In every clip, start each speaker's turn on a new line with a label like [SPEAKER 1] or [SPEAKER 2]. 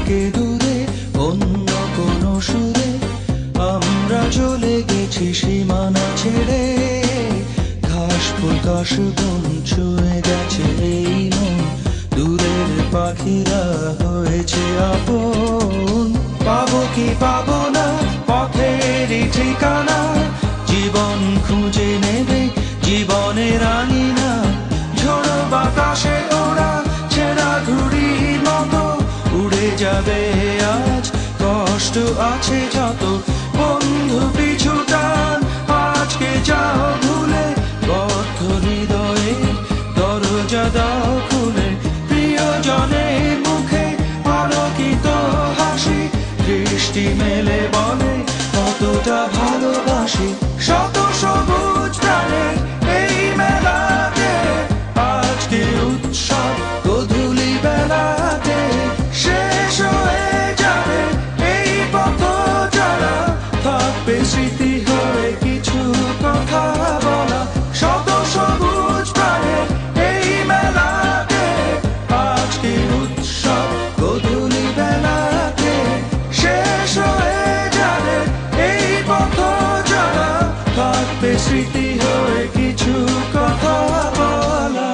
[SPEAKER 1] থেকে দূরে অন্য কোনো সুরে আমরা চলে গেছি সীমানা ছেড়ে। ঘাস ফুল কাশ বন ছুঁয়ে গেছে এই মন, দূরের পাখিরা হয়েছে আপন। পাবো কি পাবো না পথেরই ঠিকানা, জীবন খুঁজে নেবে জীবনের আঙিনা। ঝোড়ো বাতাসে ওরা ছেঁড়া ঘুড়ির মতো উড়ে যাবে আজ, কষ্ট আছে যত বন্ধু পিছু টান। আজকে যাও ভুলে বদ্ধ হৃদয়ে দরজা দাও খুলে, প্রিয়জনের মুখে আলোকিত হাসি, দৃষ্টি মেলে বলে কতটা ভালোবাসি। শত সবুজ প্রাণের এই মেলাতে আজকে উৎসব গোধূলি বেলাতে, শেষ হয়ে যাবে এই পথ চলা, থাকবে স্মৃতি হয়ে কিছু কথা বলা। শত সবুজ প্রাণের এই মেলাতে আজকে উৎসব গোধূলি বেলাতে, শেষ হয়ে যাবে এই পথ চলা, থাকবে স্মৃতি হয়ে কিছু কথা বলা।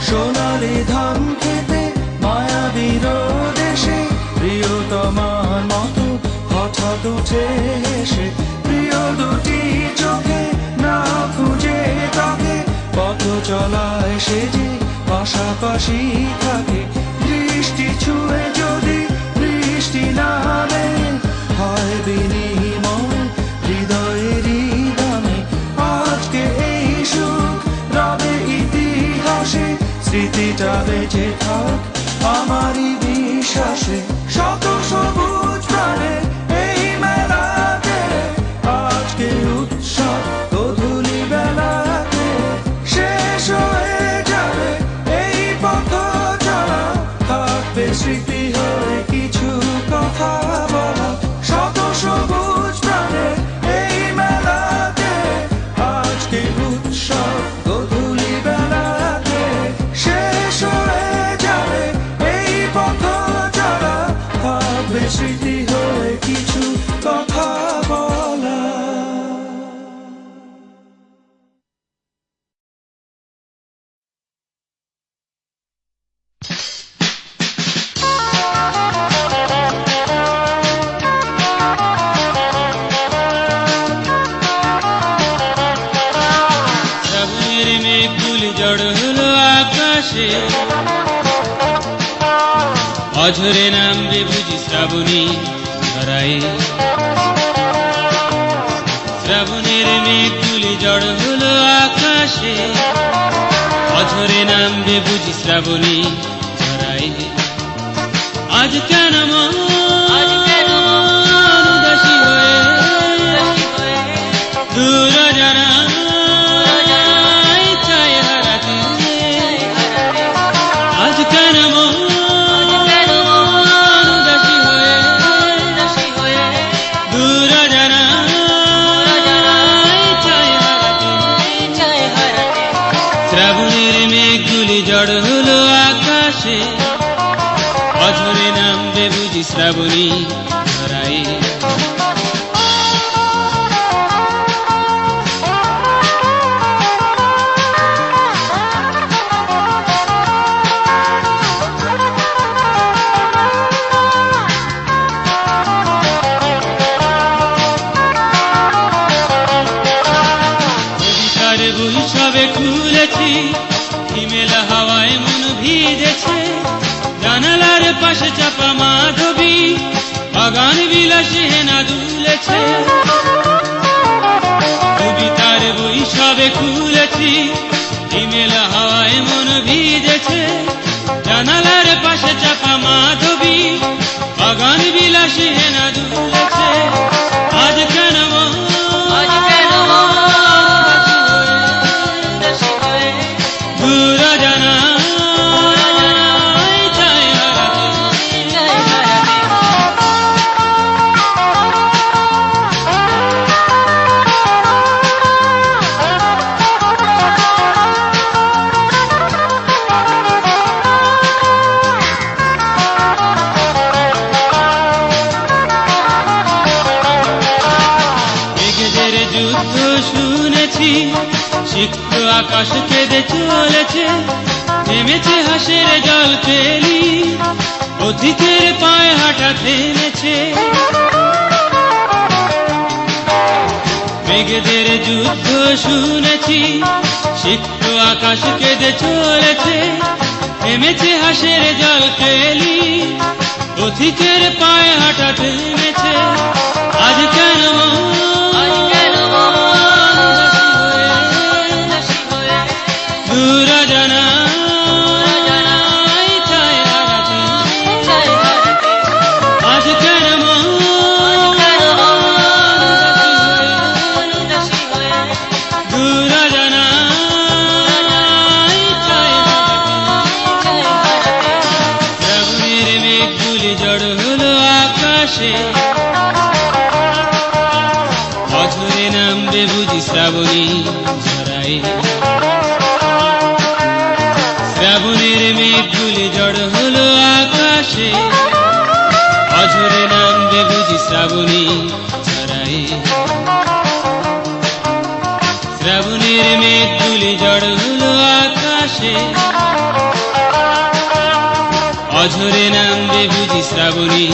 [SPEAKER 1] সোনালি ধান খেতে মায়াবীর দেশে, প্রিয়তমার মতো হঠাৎ উঠে এসে, প্রিয় দুটি চোখে না খুঁজে তাকে, পথ চলায় সে যে পাশাপাশি থাকে। দৃষ্টি ছুঁয়ে যদি বৃষ্টি নামে, হয় বিনিময় হৃদয়েরই দামে। আজকে এই সুখ রবে ইতিহাসে, স্মৃতিটা বেঁচে থাক আমারই বিশ্বাসে। শত সবুজ প্রাণের এই মেলাতে আজকে উৎসব গোধূলি বেলাতে, শেষ হয়ে যাবে এই পথ চলা, থাকবে স্মৃতি হয়ে কিছু কথা বলা। শত সবুজ প্রাণের এই মেলাতে আজকে উৎসব গোধূলি বেলাতে, শেষ হয়ে যাবে এই পথ চলা, থাকবে স্মৃতি হয়ে কিছু কথা বলা।
[SPEAKER 2] শ্রাবণের মেঘগুলি জড় হলো আকাশে, অঝরে নামবে বুঝি শ্রাবণী ধরায়। শ্রাবণের মেঘগুলি জড় হলো আকাশে, অঝরে নামবে বুঝি শ্রাবণী ধরায়। আজ কেন মন উদাসী হয়ে দূর জানা চায় হারাতে। আজ কেন মন উদাসী হয়ে দূর জানা চায় হারাতে। শ্রাবণের মেঘগুলি জড় হলো আকাশে, অঝরে নামবে বুঝি শ্রাবণী ধরায়। কবিতার বই সবে খুলেছি, হিমেলা হাওয়ায় মন ভিজেছে। জানালার পাশে চাপা মাধবী, বাগান বিলাসী হেনা দুলেছে। কবিতার বই সবে খুলেছি, হিমেলা হাওয়ায় মন ভিজেছে। জানালার পাশে চাপা মাধবী, বাগান বিলাসী হেনা দুলেছে। যুদ্ধ শুনেছি, সিক্ত আকাশ কেঁদে চলেছে, নেমেছে হাসের জল কেলি, পথিকের পায়ে হাঁটা থেমেছে। মেঘেদের যুদ্ধ শুনেছি, সিক্ত আকাশ কেঁদে চলেছে, নেমেছে হাসের জল কেলি, পথিকের পায়ে হাঁটা থেমেছে। আজ কেন দূর জানা আজ কেন দূর জানা শ্রাবণের মেঘগুলি জড় হলো আকাশে, বছরে নামবে বুঝি শ্রাবণী ঝরায়। শ্রাবণের মেঘগুলি জড় হলো আকাশে, বছরে নামবে বুঝি শ্রাবণী ঝরায়। শ্রাবণের মেঘগুলি জড় হলো আকাশে, অঝরে নামবে বুঝি শ্রাবণী